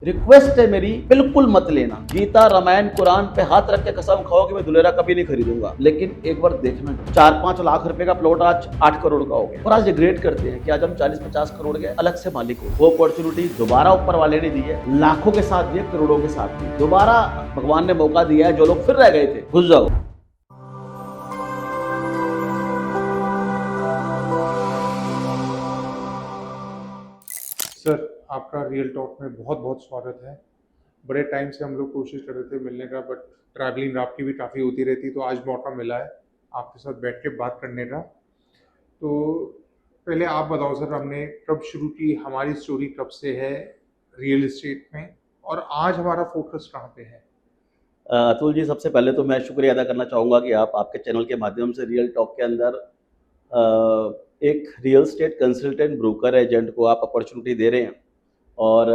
Request है मेरी, बिल्कुल मत लेना। गीता रामायण कुरान पे हाथ रख के कसम खाओ कि मैं दुलेरा कभी नहीं खरीदूंगा, लेकिन एक बार देखना, 4-5 लाख रुपए का प्लॉट आज 8 करोड़ का हो गया। और आज रिग्रेट करते हैं कि आज हम 40-50 करोड़ के अलग से मालिक हो। वो अपॉर्चुनिटी दोबारा ऊपर वाले ने दी है, लाखों के साथ दिए, करोड़ों के साथ दी। दोबारा भगवान ने मौका दिया है, जो लोग फिर रह गए थे घुस जाओ। सर, आपका रियल टॉक में बहुत बहुत स्वागत है। बड़े टाइम से हम लोग कोशिश कर रहे थे मिलने का, बट ट्रैवलिंग आपकी भी काफ़ी होती रहती, तो आज मौका मिला है आपके साथ बैठ के बात करने का। तो पहले आप बताओ सर, हमने कब शुरू की, हमारी स्टोरी कब से है रियल एस्टेट में, और आज हमारा फोकस कहाँ पे है? अतुल जी, सबसे पहले तो मैं शुक्रिया अदा करना चाहूँगा कि आप आपके चैनल के माध्यम से रियल टॉक के अंदर एक real estate consultant, broker, agent को आप अपॉर्चुनिटी दे रहे हैं। और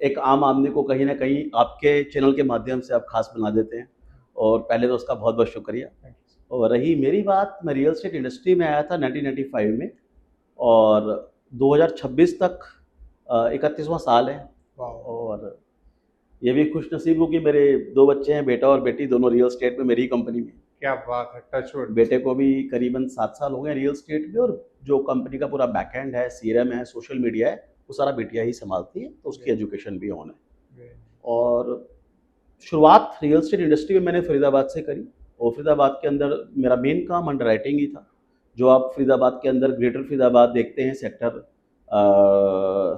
एक आम आदमी को कहीं ना कहीं आपके चैनल के माध्यम से आप खास बना देते हैं, और पहले तो उसका बहुत बहुत शुक्रिया। Thank you, sir. और रही मेरी बात, मैं रियल स्टेट इंडस्ट्री में आया था 1995 में, और 2026 तक 31वां साल है। वाह, और ये भी खुश नसीब हूँ कि मेरे 2 बच्चे हैं, बेटा और बेटी, दोनों रियल स्टेट में मेरी कंपनी में। क्या बात है, टचवुड। बेटे को भी करीबन 7 साल हो गए रियल स्टेट में, और जो कंपनी का पूरा बैकएंड है, सीआरएम है, सोशल मीडिया है, वो सारा बेटियां ही संभालती है, तो उसकी एजुकेशन भी ऑन है। और शुरुआत रियल स्टेट इंडस्ट्री में मैंने फरीदाबाद से करी, और फरीदाबाद के अंदर मेरा मेन काम अंडर राइटिंग ही था। जो आप फरीदाबाद के अंदर ग्रेटर फरीदाबाद देखते हैं, सेक्टर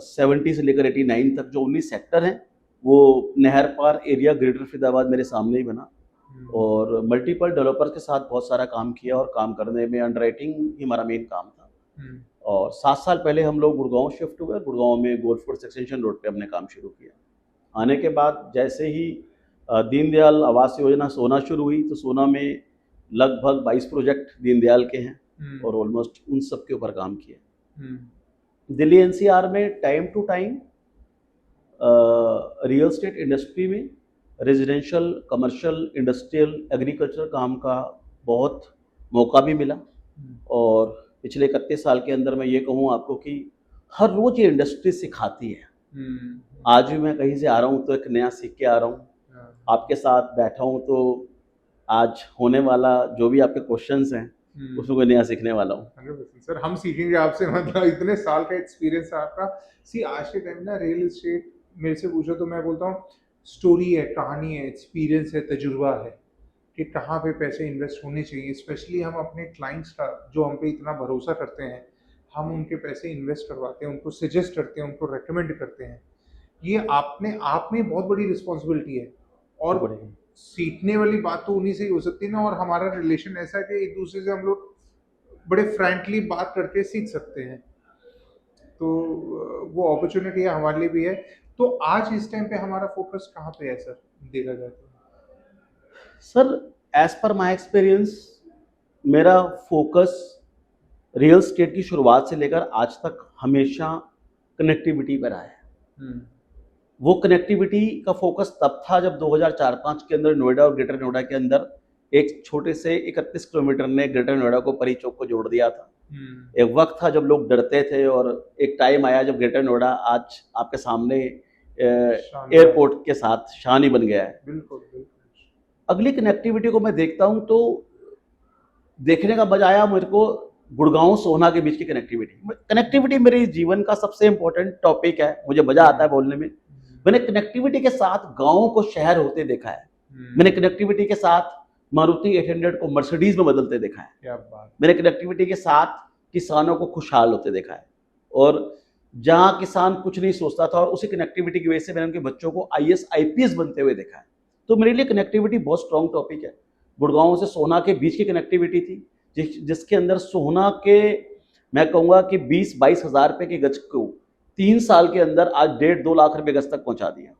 70 से लेकर 89 तक जो 19 सेक्टर हैं, वो नहर पार एरिया ग्रेटर फरीदाबाद मेरे सामने ही बना। और मल्टीपल डेवलपर्स के साथ बहुत सारा काम किया, और काम करने में अंडर राइटिंग ही हमारा मेन काम था। और 7 साल पहले हम लोग गुड़गांव शिफ्ट हुए, गुड़गांव में गोल्फ कोर्स एक्सटेंशन रोड पे हमने काम शुरू किया। आने के बाद जैसे ही दीनदयाल आवास योजना सोना शुरू हुई, तो सोना में लगभग 22 प्रोजेक्ट दीनदयाल के हैं, और ऑलमोस्ट उन सब के ऊपर काम किया। दिल्ली एनसीआर में time to time real estate industry में रेजिडेंशियल, कमर्शियल, इंडस्ट्रियल, एग्रीकल्चर काम का बहुत मौका भी मिला। और पिछले 31 साल के अंदर मैं ये कहूँ आपको कि हर रोज ये इंडस्ट्री सिखाती है। आज भी मैं कहीं से आ रहा हूँ तो एक नया सीख के आ रहा हूँ। आपके साथ बैठा हूँ तो आज होने वाला जो भी आपके क्वेश्चंस हैं, उसमें कोई नया सीखने वाला हूँ। 100% सर, हम सीखेंगे आपसे, मतलब इतने साल का एक्सपीरियंस है आपका। सी, आज के टाइम ना रियल एस्टेट मेरे से पूछो तो मैं बोलता हूँ स्टोरी है, कहानी है, एक्सपीरियंस है, तजुर्बा है कि कहाँ पे पैसे इन्वेस्ट होने चाहिए। स्पेशली हम अपने क्लाइंट्स का, जो हम पे इतना भरोसा करते हैं, हम उनके पैसे इन्वेस्ट करवाते हैं, उनको सजेस्ट करते हैं, उनको रेकमेंड करते हैं। ये आपने आप में बहुत बड़ी रिस्पॉन्सिबिलिटी है, और सीखने वाली बात तो उन्हीं से ही हो सकती है ना। और हमारा रिलेशन ऐसा है कि एक दूसरे से हम लोग बड़े फ्रैंकली बात करके सीख सकते हैं, तो वो अपॉर्चुनिटी हमारे लिए भी है। तो आज इस टाइम पे हमारा फोकस कहाँ पे है सर, देखा जाए तो? Sir, as per my experience, मेरा फोकस रियल स्टेट की शुरुआत से लेकर आज तक हमेशा कनेक्टिविटी पर रहा है। वो कनेक्टिविटी का फोकस तब था जब 2004-5 के अंदर नोएडा और ग्रेटर नोएडा के अंदर एक छोटे से 31 किलोमीटर ने ग्रेटर नोएडा को परी चौक को जोड़ दिया था। एक वक्त था जब लोग डरते थे, और एक टाइम आया जब ग्रेटर नोएडा आज आपके सामने एयरपोर्ट के साथ शान ही बन गया है। बिल्कुल बिल्कुल। अगली कनेक्टिविटी को मैं देखता हूं तो देखने का मजा आया मेरे को, गुड़गांव सोना के बीच की कनेक्टिविटी। कनेक्टिविटी मेरे जीवन का सबसे इंपॉर्टेंट टॉपिक है, मुझे मजा आता है बोलने में। मैंने कनेक्टिविटी के साथ गांवों को शहर होते देखा है। मैंने कनेक्टिविटी के साथ मारुति 800 को मर्सिडीज में बदलते देखा है। क्या बात। मैंने कनेक्टिविटी के साथ किसानों को खुशहाल होते देखा है, और जहां किसान कुछ नहीं सोचता था, और उसी कनेक्टिविटी की वजह से मैंने उनके बच्चों को आईएएस आईपीएस बनते हुए देखा है। तो मेरे लिए कनेक्टिविटी बहुत स्ट्रॉन्ग टॉपिक है। गुड़गांव से सोना के बीच की कनेक्टिविटी थी, जिसके अंदर सोना के, मैं कहूँगा कि 20-22 हज़ार रुपये के गज को 3 साल के अंदर आज 1.5-2 लाख रुपए गज तक पहुंचा दिया।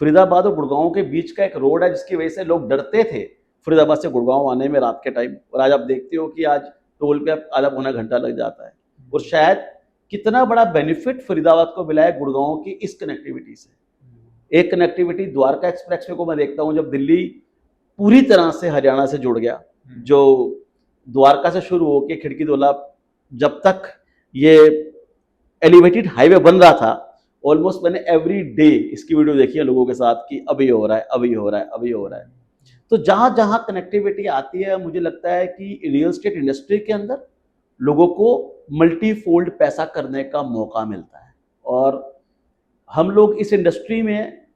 फरीदाबाद और गुड़गांव के बीच का एक रोड है, जिसकी वजह से लोग डरते थे फरीदाबाद से गुड़गांव आने में रात के टाइम, और आज आप देखते हो कि आज टोल पे आधा पौना घंटा लग जाता है। और शायद कितना बड़ा बेनिफिट फरीदाबाद को मिला है गुड़गांव की इस कनेक्टिविटी से। एक कनेक्टिविटी द्वारका एक्सप्रेस वे को मैं देखता हूँ, जब दिल्ली पूरी तरह से हरियाणा से जुड़ गया, जो द्वारका से शुरू होकर खिड़की दोला, जब तक ये एलिवेटेड हाईवे बन रहा था, ऑलमोस्ट मैंने एवरी डे इसकी वीडियो देखी है लोगों के साथ कि अभी हो रहा है, अभी हो रहा है, अभी हो रहा है। तो जहां जहां कनेक्टिविटी आती है, मुझे लगता है कि रियल एस्टेट इंडस्ट्री के अंदर लोगों को मल्टीफोल्ड पैसा करने का मौका मिलता है। और हम लोग इस इंडस्ट्री में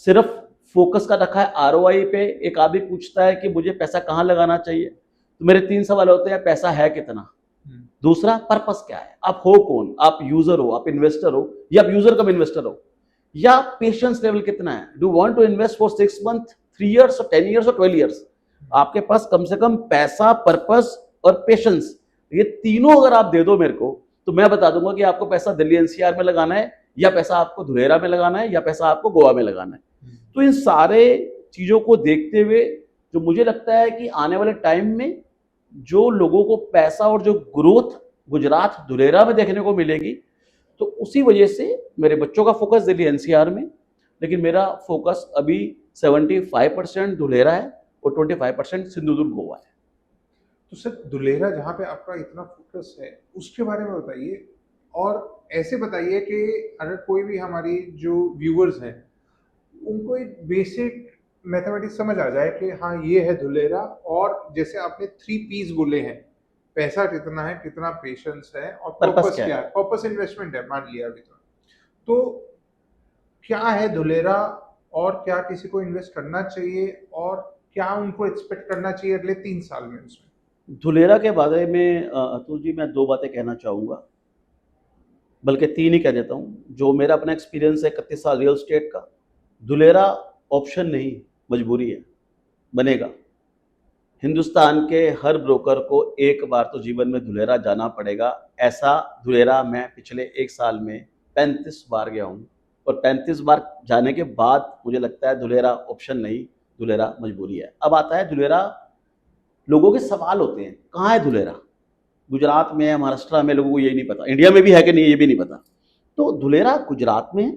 सिर्फ फोकस का रखा है आरओआई पे। एक आदमी पूछता है कि मुझे पैसा कहाँ लगाना चाहिए, तो मेरे 3 सवाल होते हैं, पैसा है कितना, दूसरा पर्पस क्या है, आप हो कौन, आप यूजर हो, आप इन्वेस्टर हो, या आप यूजर कम इन्वेस्टर हो, या पेशेंस लेवल कितना है, do want to invest for 6 month, 3 years और 10 इयर्स और 12 इयर्स। आपके पास कम से कम पैसा, पर्पस और पेशेंस, ये तीनों अगर आप दे दो मेरे को, तो मैं बता दूंगा कि आपको पैसा दिल्ली एनसीआर में लगाना है, या पैसा आपको धुलेरा में लगाना है, या पैसा आपको गोवा में लगाना है। तो इन सारे चीजों को देखते हुए जो मुझे लगता है कि आने वाले टाइम में जो लोगों को पैसा और जो ग्रोथ गुजरात धुलेरा में देखने को मिलेगी, तो उसी वजह से मेरे बच्चों का फोकस दिल्ली एनसीआर में, लेकिन मेरा फोकस अभी 75% धुलेरा है और 25% सिंधुदुर्ग गोवा है। तो सर धुलेरा जहाँ पे आपका इतना फोकस है उसके बारे में बताइए, और ऐसे बताइए कि अगर कोई भी हमारी जो व्यूअर्स हैं उनको एक बेसिक मैथमेटिक्स समझ आ जाए कि हाँ ये है धुलेरा, और जैसे आपने 3 P's बोले हैं, पैसा कितना है, कितना पेशेंस है, और पर्पस क्या है, पर्पस इन्वेस्टमेंट है मान लिया अभी तो क्या है धुलेरा, और क्या किसी को इन्वेस्ट करना चाहिए, और क्या उनको एक्सपेक्ट करना चाहिए अगले 3 साल में उसमें। धुलेरा के बारे में अतुल जी मैं 2 बातें कहना चाहूँगा, बल्कि 3 ही कह देता हूँ। जो मेरा अपना एक्सपीरियंस है 31 साल रियल एस्टेट का, धुलेरा ऑप्शन नहीं, मजबूरी है, बनेगा। हिंदुस्तान के हर ब्रोकर को एक बार तो जीवन में धुलेरा जाना पड़ेगा। ऐसा धुलेरा मैं पिछले 1 साल में 35 बार गया हूँ, और 35 बार जाने के बाद मुझे लगता है धुलेरा ऑप्शन नहीं, धुलेरा मजबूरी है। अब आता है धुलेरा, लोगों के सवाल होते हैं कहाँ है धुलेरा, गुजरात में है, महाराष्ट्र में, लोगों को यही नहीं पता, इंडिया में भी है कि नहीं ये भी नहीं पता। तो धुलेरा गुजरात में है।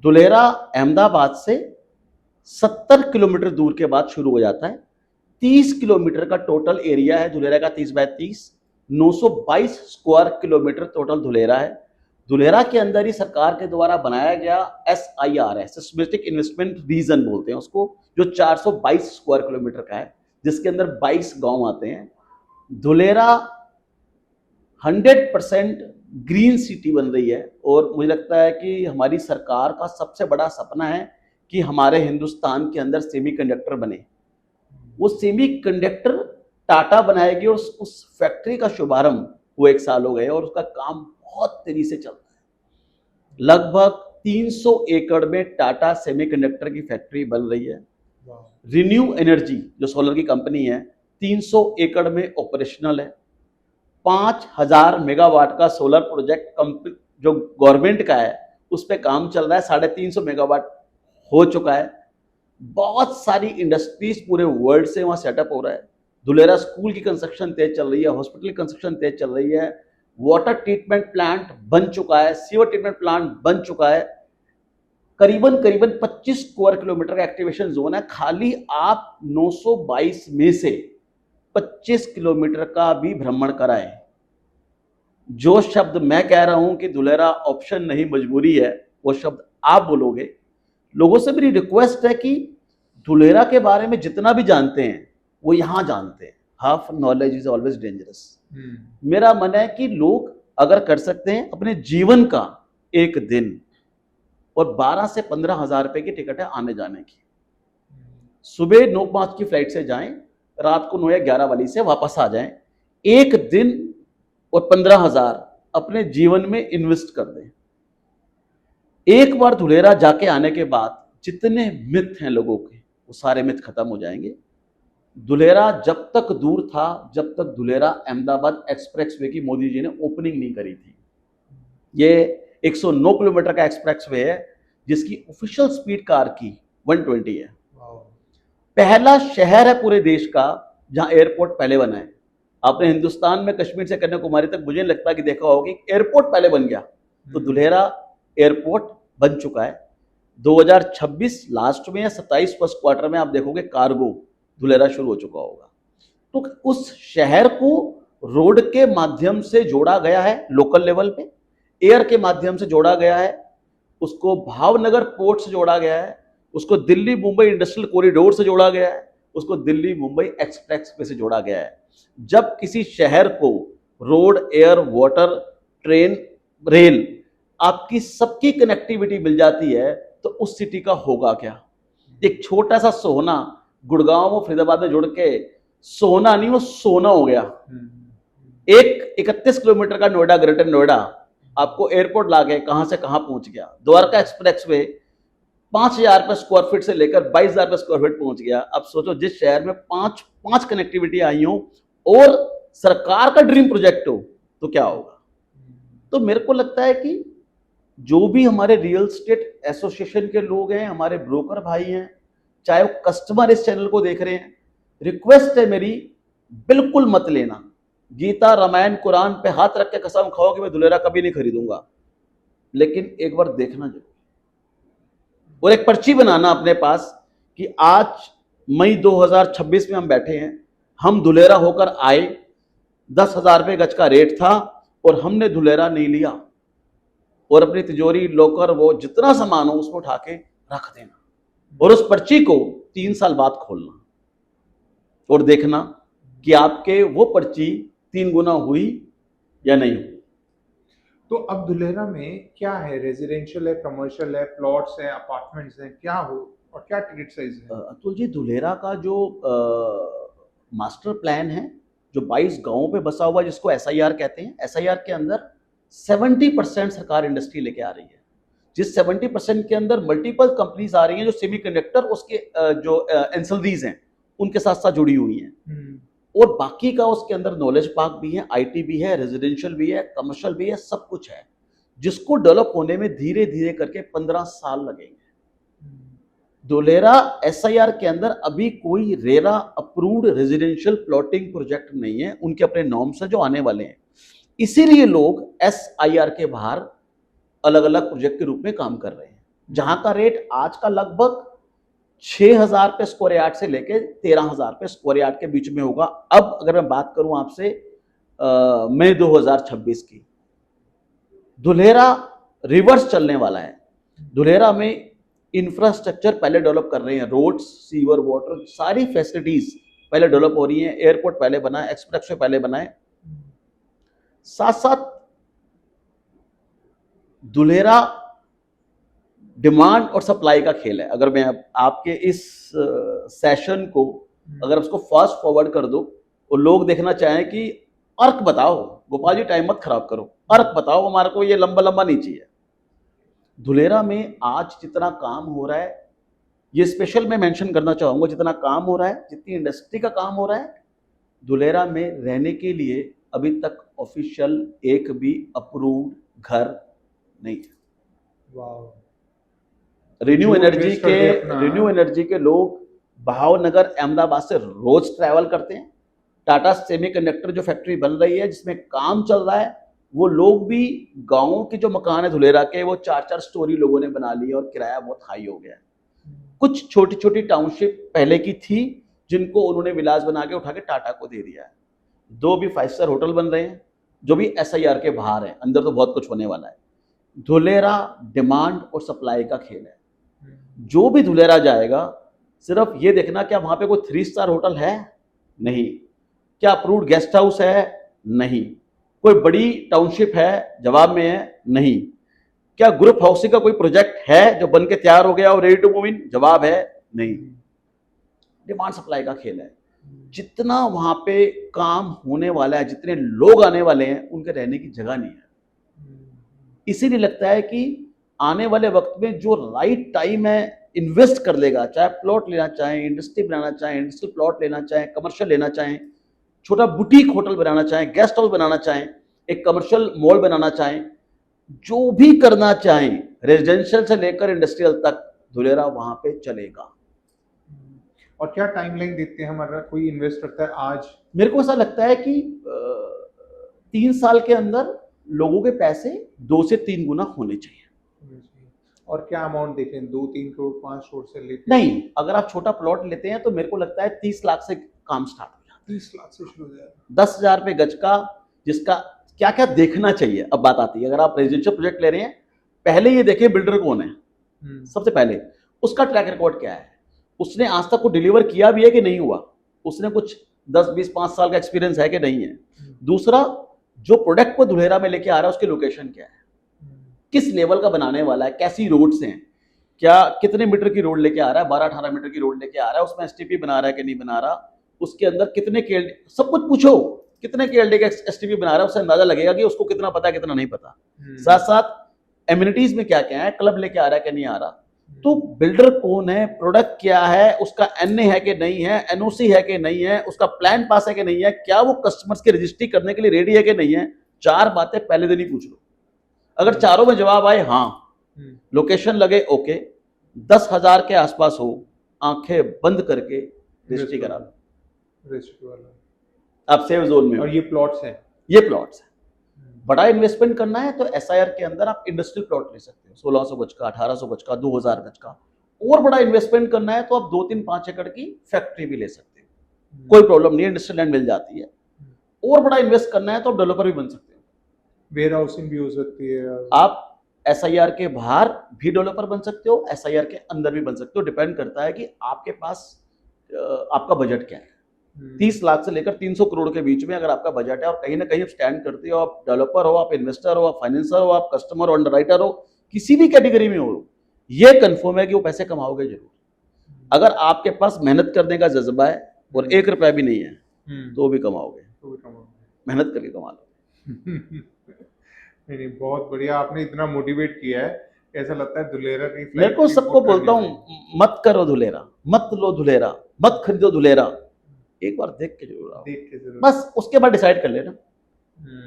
धुलेरा अहमदाबाद से 70 किलोमीटर दूर के बाद शुरू हो जाता है। 30 किलोमीटर का टोटल एरिया है धुलेरा का, 30 by 30, 922 square kilometre total Dholera है। धुलेरा के अंदर ही सरकार के द्वारा बनाया गया SIR है, सिस्टमेटिक इन्वेस्टमेंट रीजन बोलते हैं उसको, जो 422 स्क्वायर किलोमीटर का है, जिसके अंदर 22 गांव आते हैं। धुलेरा 100% ग्रीन सिटी बन रही है, और मुझे लगता है कि हमारी सरकार का सबसे बड़ा सपना है कि हमारे हिंदुस्तान के अंदर सेमीकंडक्टर बने। वो सेमीकंडक्टर टाटा बनाएगी, और उस फैक्ट्री का शुभारंभ वो 1 साल हो गए, और उसका काम बहुत तेजी से चल रहा है। लगभग 300 एकड़ में टाटा सेमीकंडक्टर की फैक्ट्री बन रही है। रिन्यू एनर्जी जो सोलर की कंपनी है, 300 एकड़ में ऑपरेशनल है। 5000 मेगावाट का सोलर प्रोजेक्ट जो गवर्नमेंट का है उस पर काम चल रहा है, 350 मेगावाट हो चुका है। बहुत सारी इंडस्ट्रीज पूरे वर्ल्ड से वहाँ सेटअप हो रहा है। धुलेरा स्कूल की कंस्ट्रक्शन तेज चल रही है, हॉस्पिटल की कंस्ट्रक्शन तेज चल रही है, वाटर ट्रीटमेंट प्लांट बन चुका है, सीवर ट्रीटमेंट प्लांट बन चुका है। करीबन 25 स्क्वायर किलोमीटर का एक्टिवेशन जोन है। खाली आप 922 में से 25 किलोमीटर का भी भ्रमण कराएं। जो शब्द मैं कह रहा हूं कि धुलेरा ऑप्शन नहीं मजबूरी है, वो शब्द आप बोलोगे। लोगों से मेरी रिक्वेस्ट है कि धुलेरा के बारे में जितना भी जानते हैं वो यहां जानते हैं। Half knowledge is always dangerous. मेरा मन है कि लोग अगर कर सकते हैं अपने जीवन का एक दिन, और 12 से 15 हजार रुपए की टिकट है आने जाने की। सुबह 9-5 की फ्लाइट से जाएं, रात को 9 या 11 वाली से वापस आ जाएं। एक दिन और 15,000 अपने जीवन में इन्वेस्ट कर दें। एक बार धुलेरा जाके आने के बाद जितने मिथ हैं लोगों के, वो सारे मिथ खत्म हो जाएंगे। धुलेरा जब तक दूर था, जब तक धुलेरा अहमदाबाद एक्सप्रेसवे की मोदी जी ने ओपनिंग नहीं करी थी। ये 109 किलोमीटर का एक्सप्रेसवे है, जिसकी ऑफिशियल स्पीड कार की 120 है। पहला शहर है पूरे देश का जहां एयरपोर्ट पहले बना है। आपने हिंदुस्तान में कश्मीर से कन्याकुमारी तक मुझे लगता है कि देखा होगा कि एयरपोर्ट पहले बन गया, तो धुलेरा एयरपोर्ट बन चुका है। 2026 लास्ट में या 27 फर्स्ट क्वार्टर में आप देखोगे कार्गो धुलेरा शुरू हो चुका होगा। तो उस शहर को रोड के माध्यम से जोड़ा गया है, लोकल लेवल पे एयर के माध्यम से जोड़ा गया है, उसको भावनगर पोर्ट से जोड़ा गया है, उसको दिल्ली मुंबई इंडस्ट्रियल कॉरिडोर से जोड़ा गया है, उसको दिल्ली मुंबई एक्सप्रेस वे से जोड़ा गया है। जब किसी शहर को road, air, water, train, rail, आपकी सबकी कनेक्टिविटी मिल जाती है, तो उस सिटी का होगा क्या। एक छोटा सा सोहना गुड़गांव और फरीदाबाद में जुड़ के सोहना नहीं, वो सोना हो गया। एक 31 किलोमीटर का नोएडा, ग्रेटर नोएडा आपको एयरपोर्ट लाके कहां से कहां पहुंच गया। द्वारका एक्सप्रेस वे 5,000 रुपए स्क्वायर फीट से लेकर 22,000 रुपए स्क्वायर फीट पहुंच गया। अब सोचो, जिस शहर में पांच कनेक्टिविटी आई हो और सरकार का ड्रीम प्रोजेक्ट हो, तो क्या होगा। तो मेरे को लगता है कि जो भी हमारे रियल एस्टेट एसोसिएशन के लोग हैं, हमारे ब्रोकर भाई हैं, चाहे वो कस्टमर इस चैनल को देख रहे हैं, रिक्वेस्ट है मेरी, बिल्कुल मत लेना। गीता, रामायण, कुरान पे हाथ रख के कसम खाओ कि मैं दुलेरा कभी नहीं खरीदूंगा, लेकिन एक बार देखना जरूर और एक पर्ची बनाना अपने पास कि आज मई 2026 में हम बैठे हैं, हम दुलेरा होकर आए, 10,000 रुपये गज का रेट था और हमने दुलेरा नहीं लिया, और अपनी तिजोरी, लॉकर, वो जितना सामान हो उसको उठा के रख देना और उस पर्ची को 3 साल बाद खोलना और देखना कि आपके वो पर्ची 3 गुना हुई या नहीं हुई। तो अब दुलेरा में क्या है, रेजिडेंशियल है, कमर्शियल है, प्लॉट्स है, अपार्टमेंट्स हैं, क्या हो और क्या टिकट साइज है। अतुल जी, दुलेरा का जो मास्टर प्लान है, जो 22 गांवों पे बसा हुआ, जिसको एसआईआर कहते हैं, एसआईआर के अंदर 70% सरकार इंडस्ट्री लेके आ रही है, जिस 70% के अंदर मल्टीपल कंपनीज आ रही हैं जो सेमीकंडक्टर, उसके जो एंसिलरीज हैं उनके साथ साथ जुड़ी हुई हैं, और बाकी का उसके अंदर नॉलेज पार्क भी है, आईटी भी है, रेजिडेंशियल भी है, कमर्शियल भी है, सब कुछ है, जिसको डेवलप होने में धीरे धीरे करके 15 साल लगेंगे। दुलेरा एसआईआर के अंदर अभी कोई RERA approved residential plotting project नहीं है, उनके अपने नॉर्म्स हैं जो आने वाले हैं, इसीलिए लोग एसआईआर के बाहर अलग अलग प्रोजेक्ट के रूप में काम कर रहे हैं, जहां का रेट आज का लगभग 6,000 रुपये स्क्वायर यार्ड से लेके 13,000 रुपये स्क्वायर यार्ड के बीच में होगा। अब अगर मैं बात करूं आपसे मई 2026 की, दुलेरा रिवर्स चलने वाला है। दुलेरा में इंफ्रास्ट्रक्चर पहले डेवलप कर रहे हैं, रोड्स, सीवर, वाटर, सारी फैसिलिटीज पहले डेवलप हो रही हैं, एयरपोर्ट पहले बना है, एक्सप्रेस वे पहले बना है, साथ साथ दुलेरा डिमांड और सप्लाई का खेल है। अगर मैं आपके इस सेशन को अगर उसको फास्ट फॉरवर्ड कर दो और लोग देखना चाहें कि अर्क बताओ, गोपाल जी टाइम मत खराब करो, अर्क बताओ, हमारे को ये लंबा लंबा नहीं चाहिए। दुलेरा में आज जितना काम हो रहा है, ये स्पेशल मैं मेंशन करना चाहूंगा, जितना काम हो रहा है, जितनी इंडस्ट्री का काम हो रहा है, दुलेरा में रहने के लिए अभी तक ऑफिशियल एक भी अप्रूव्ड घर नहीं है। रिन्यू एनर्जी के लोग भावनगर, अहमदाबाद से रोज ट्रैवल करते हैं। टाटा सेमीकंडक्टर जो फैक्ट्री बन रही है, जिसमें काम चल रहा है, वो लोग भी गांवों के जो मकान है धुलेरा के, वो 4-4 स्टोरी लोगों ने बना ली और किराया बहुत हाई हो गया है। कुछ छोटी छोटी टाउनशिप पहले की थी जिनको उन्होंने विलास बना के उठा के टाटा को दे दिया है। 2 भी 5 स्टार होटल बन रहे हैं जो भी एसआईआर के बाहर है, अंदर तो बहुत कुछ होने वाला है। धुलेरा डिमांड और सप्लाई का खेल है। जो भी धुलेरा जाएगा, सिर्फ ये देखना क्या वहां पे कोई 3 स्टार होटल है, नहीं, क्या अप्रूव्ड गेस्ट हाउस है, नहीं, कोई बड़ी टाउनशिप है, जवाब में है नहीं, क्या ग्रुप हाउसिंग का कोई प्रोजेक्ट है जो बन के तैयार हो गया और रेडी टू मूव इन, जवाब है नहीं। डिमांड सप्लाई का खेल है। जितना वहां पे काम होने वाला है, जितने लोग आने वाले हैं, उनके रहने की जगह नहीं है। इसीलिए लगता है कि आने वाले वक्त में जो राइट टाइम है, इन्वेस्ट कर लेगा, चाहे प्लॉट लेना चाहें, इंडस्ट्री बनाना चाहें, इंडस्ट्रियल प्लॉट लेना चाहें, कमर्शियल लेना चाहें, छोटा बुटीक होटल बनाना चाहें, गेस्ट हाउस बनाना चाहें, एक कमर्शियल मॉल बनाना चाहें, जो भी करना चाहें, रेजिडेंशियल से लेकर इंडस्ट्रियल तक, धुलेरा वहां पे चलेगा। और क्या टाइमलाइन देते हैं हमारा, कोई इन्वेस्ट करता है आज? मेरे को ऐसा लगता है कि 3 साल के अंदर लोगों के पैसे 2 से 3 गुना होने चाहिए। और क्या अमाउंट देते हैं, 2-3 करोड़ 5 करोड़ से लेते? नहीं, अगर आप छोटा प्लॉट लेते हैं तो मेरे को लगता है 30 लाख से काम स्टार्ट हो जाता है। 30 लाख से शुरू हो जाएगा। 10,000 रुपये गज का, जिसका क्या क्या देखना चाहिए। अब बात आती है, अगर आप रेजिडेंशियल प्रोजेक्ट ले रहे हैं पहले ये देखें बिल्डर कौन है, हम्म, सबसे पहले उसका ट्रैक रिकॉर्ड क्या है, उसने आज तक को डिलीवर किया भी है कि नहीं हुआ, उसने कुछ 10-20-5 साल का एक्सपीरियंस है कि नहीं है। दूसरा, जो प्रोडक्ट को धुलेरा में लेके आ रहा है उसकी लोकेशन क्या है, किस लेवल का बनाने वाला है, कैसी रोड्स हैं, क्या कितने मीटर की रोड लेके आ रहा है, 12-18 मीटर की रोड लेके आ रहा है, उसमें एसटीपी बना रहा है कि नहीं बना रहा, उसके अंदर कितने केएलडी, सब कुछ पूछो, कितने केएलडी का एसटीपी बना रहा है, उससे अंदाजा लगेगा कि उसको कितना पता है कितना नहीं पता। साथ साथ एम्यूनिटीज में क्या क्या है, क्लब लेके आ रहा है कि नहीं आ रहा। तो बिल्डर कौन है, प्रोडक्ट क्या है, उसका एनए है कि नहीं है, एनओसी है कि नहीं है, उसका प्लान पास है कि नहीं है, क्या वो कस्टमर्स की रजिस्ट्री करने के लिए रेडी है कि नहीं है, 4 बातें पहले दिन ही पूछ लो। अगर चारों में जवाब आए हाँ, लोकेशन लगे ओके, 10,000 के आसपास हो, आंखें बंद करके रजिस्ट्री करा लो, रजिस्ट्री वाला, आप सेफ जोन में हो। और ये प्लॉट्स हैं। ये प्लॉट्स है। बड़ा इन्वेस्टमेंट करना है तो एसआईआर के अंदर आप इंडस्ट्रियल प्लॉट ले सकते हो, 1600 गज का, 1800 गज का, 2000 गज का। और बड़ा इन्वेस्टमेंट करना है तो आप 2-3-5 एकड़ की फैक्ट्री भी ले सकते हो, कोई प्रॉब्लम नहीं है, इंडस्ट्रियल लैंड मिल जाती है। और बड़ा इन्वेस्ट करना है तो आप डेवलपर भी बन सकते हो, वेयर हाउसिंग भी हो सकती है। आप एसआईआर के बाहर भी डेवलपर बन सकते हो, एसआईआर के अंदर भी बन सकते हो, डिपेंड करता है कि आपके पास आपका बजट क्या है। 30 लाख से लेकर 300 करोड़ के बीच में अगर आपका बजट है और कहीं ना कहीं आप स्टैंड करते हो, आप डेवलपर हो, आप इन्वेस्टर हो, आप फाइनेंसर हो, आप कस्टमर हो, अंडरराइटर हो, किसी भी कैटेगरी में हो, ये कंफर्म है कि वो पैसे कमाओगे जरूर। अगर आपके पास मेहनत करने का जज्बा है और 1 रुपया भी नहीं है तो भी कमाओगे, मेहनत करके कमा लो। नहीं, बहुत बढ़िया, आपने इतना मोटिवेट किया है, ऐसा लगता है धुलेरा की मेरे फ्लाइट को की सबको बुक बोलता करनी हूँ, चाहिए। मत करो धुलेरा, मत लो धुलेरा, मत खरीदो धुलेरा, एक बार देख के जरूर आओ, देख के जरूर। बस उसके बाद डिसाइड कर लेना।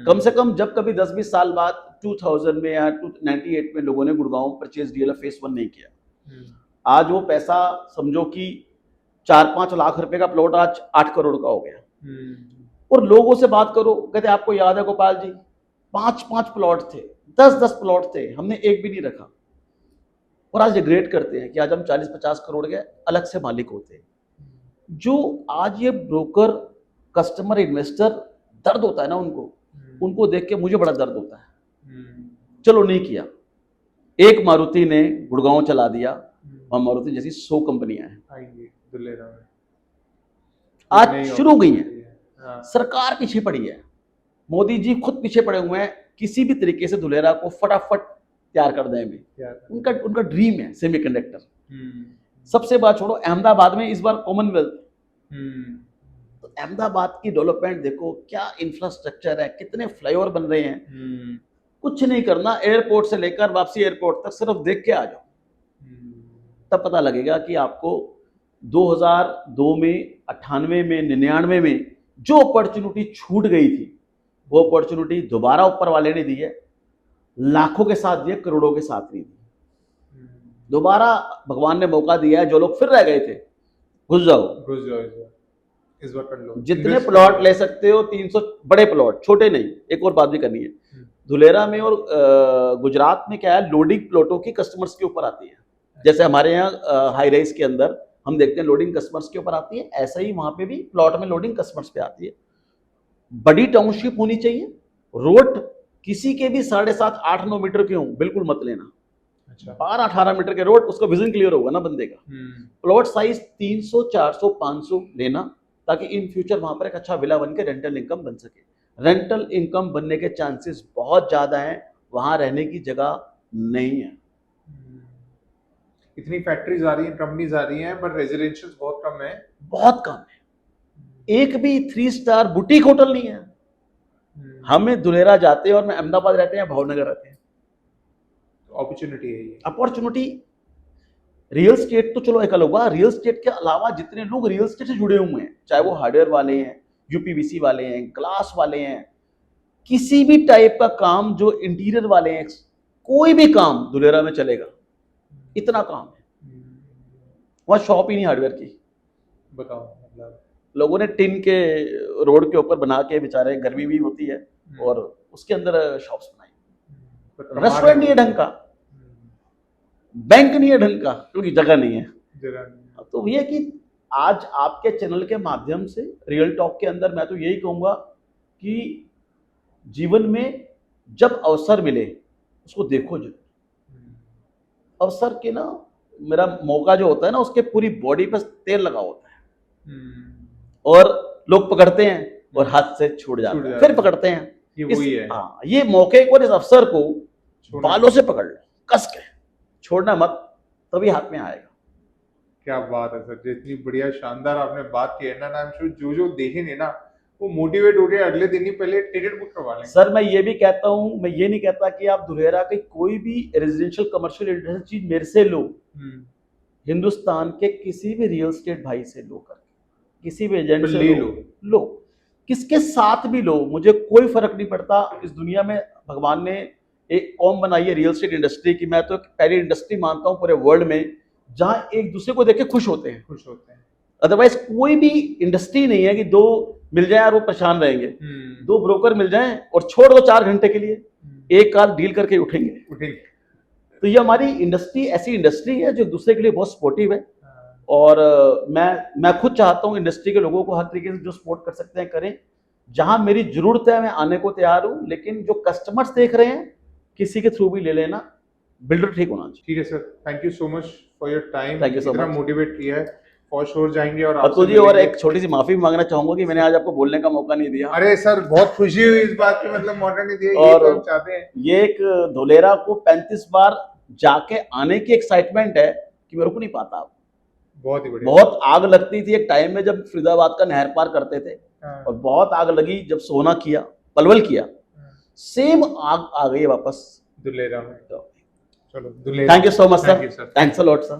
कम से कम जब कभी 10-20 साल बाद 2000 में या 98 में लोगों ने गुड़गांव परचेज डीएलएफ फेस 1 नहीं किया, आज वो पैसा समझो कि 4-5 लाख रुपए का प्लॉट आज 8 करोड़ का हो गया। और लोगों से बात करो, कहते आपको याद है गोपाल जी, 5-5 प्लॉट थे, 10-10 प्लॉट थे, हमने एक भी नहीं रखा। और आज रिग्रेट करते हैं कि आज हम 40-50 करोड़ के अलग से मालिक होते। जो आज ये ब्रोकर, कस्टमर, इन्वेस्टर दर्द होता है ना उनको, उनको देख के मुझे बड़ा दर्द होता है। चलो नहीं किया, एक मारुति ने गुड़गांव चला दिया और मारुति जैसी 100 कंपनियां हैं आएंगी धुलेरा में, आज नहीं शुरू हो गई हैं। हाँ। सरकार पीछे पड़ी है, मोदी जी खुद पीछे पड़े हुए हैं, किसी भी तरीके से धुलेरा को फटाफट तैयार कर दें में। उनका उनका ड्रीम है सेमीकंडक्टर। सबसे बात छोड़ो, अहमदाबाद में इस बार कॉमनवेल्थ, तो अहमदाबाद की डेवलपमेंट देखो, क्या इंफ्रास्ट्रक्चर है, कितने फ्लाईओवर बन रहे हैं। कुछ नहीं करना, एयरपोर्ट से लेकर वापसी एयरपोर्ट तक सिर्फ देख के आ जाओ, तब पता लगेगा कि आपको 2002 में, 98 में, 99 में जो अपॉर्चुनिटी छूट गई थी, वो अपॉर्चुनिटी दोबारा ऊपर वाले ने दी है। लाखों के साथ दिए, करोड़ों के साथ नहीं दी। दोबारा भगवान ने मौका दिया है, जो लोग फिर रह गए थे, घुस जाओ, इस बार कर लो, जितने प्लॉट ले सकते हो, 300 बड़े प्लॉट, छोटे नहीं। एक और बात भी करनी है, धुलेरा में और गुजरात में क्या है, लोडिंग प्लॉटों की कस्टमर्स के ऊपर आती है। जैसे हमारे यहाँ हाई राइज के अंदर हम देखते हैं लोडिंग कस्टमर्स के ऊपर आती है, ऐसा ही वहां पे भी प्लॉट में लोडिंग कस्टमर्स पे आती है। बड़ी टाउनशिप होनी चाहिए, रोड किसी के भी 7.5-8-9 मीटर के हों, बिल्कुल मत लेना। 12-18 मीटर के रोड, उसका विजन क्लियर होगा ना बंदे का। प्लॉट साइज 300, 400, 500 लेना, ताकि इन फ्यूचर वहां पर एक अच्छा विला बन के रेंटल इनकम बन सके। रेंटल इनकम बनने के चांसेस बहुत ज्यादा हैं, वहां रहने की जगह नहीं है। इतनी फैक्ट्रीज आ रही हैं, कंपनीज आ रही हैं, बट रेजिडेंशियल बहुत कम है, बहुत कम है। एक भी 3 स्टार बुटीक होटल नहीं है। हमें धुलेरा जाते हैं, और मैं अहमदाबाद रहते हैं, भावनगर रहते हैं, अपॉर्चुनिटी है ये। अपॉर्चुनिटी, रियल स्टेट तो चलो एक अलग हुआ, रियल स्टेट के अलावा जितने लोग रियल स्टेट से जुड़े हुए हैं, चाहे वो हार्डवेयर वाले हैं, यूपीवीसी वाले हैं, ग्लास वाले हैं, किसी भी टाइप का काम, जो इंटीरियर वाले हैं, कोई भी काम धुलेरा में चलेगा, इतना काम है। वहां शॉप ही नहीं हार्डवेयर की। बताओ, मतलब लोगों ने टिन के रोड के ऊपर बना के, बेचारे गर्मी भी होती है, और उसके अंदर शॉप्स बनाई। रेस्टोरेंट नहीं है ढंग का, बैंक नहीं है ढंग का, क्योंकि जगह नहीं है। तो ये कि आज आपके चैनल के माध्यम से, रियल टॉक के अंदर, मैं तो यही कहूंगा कि जीवन में जब अवसर मिले उसको देखो जरूर। अवसर के ना, मेरा मौका जो होता है ना, उसके पूरी बॉडी पर तेल लगा होता है और लोग पकड़ते हैं और हाथ से छूट जाते हैं, फिर पकड़ते हैं। ये वही है। हाँ, ये मौके को, इस अवसर को छोड़ना बालों से पकड़ लो, कस के छोड़ना मत, तभी हाथ में आएगा। क्या बात है सर, जितनी बढ़िया शानदार आपने बात की है ना, आई एम श्योर जो देखेंगे ना वो मोटिवेट हो गए, अगले दिन ही पहले टिकट बुक करवा लेंगे। सर मैं ये भी कहता हूँ, मैं ये नहीं कहता कि आप धुलेरा की कोई भी रेजिडेंशियल कमर्शियल इंडस्ट्रियल चीज मेरे से लो, हिंदुस्तान के किसी भी रियल एस्टेट भाई से लो, कर किसी भी एजेंट से ले लो, किसके साथ भी लो, मुझे कोई फर्क नहीं पड़ता। इस दुनिया में भगवान ने एक कौम बनाई है रियल एस्टेट इंडस्ट्री की, मैं तो एक पहली इंडस्ट्री मानता हूँ पूरे वर्ल्ड में जहां एक दूसरे को देख के खुश होते हैं। अदरवाइज कोई भी इंडस्ट्री नहीं है कि दो मिल जाए और वो परेशान रहेंगे। दो ब्रोकर मिल जाएं और छोड़ दो 4 घंटे के लिए, एक कार डील करके उठेंगे। तो ये हमारी इंडस्ट्री ऐसी इंडस्ट्री है जो दूसरे के लिए बहुत सपोर्टिव है। और मैं खुद चाहता हूँ इंडस्ट्री के लोगों को हर तरीके से जो सपोर्ट कर सकते हैं करें। जहां मेरी जरूरत है मैं आने को तैयार हूं, लेकिन जो कस्टमर्स देख रहे हैं किसी के थ्रू भी ले लेना, बिल्डर ठीक होना चाहिए। ठीक है sir, thank you so much for your time. Thank you so इतना much. मोटिवेट किया है, फॉर श्योर जाएंगे। और अतुल जी, और एक छोटी सी माफी मांगना चाहूंगा कि मैंने आज आपको बोलने का मौका नहीं दिया। अरे सर, बहुत खुशी हुई इस बात की, मतलब मौका नहीं दिया, और ये तो हम चाहते हैं। ये एक धुलेरा को 35 बार जाके आने की एक्साइटमेंट है कि मेरे को नहीं पाता। बहुत ही बढ़िया। बहुत आग लगती थी एक टाइम में जब फरीदाबाद का नहर पार करते थे, और बहुत आग लगी जब सोना किया, पलवल किया, सेम आग आ गई है वापस धुलेरा में। तो चलो Dholera. Thank you so much Thank you, sir, sir. Thanks a lot sir.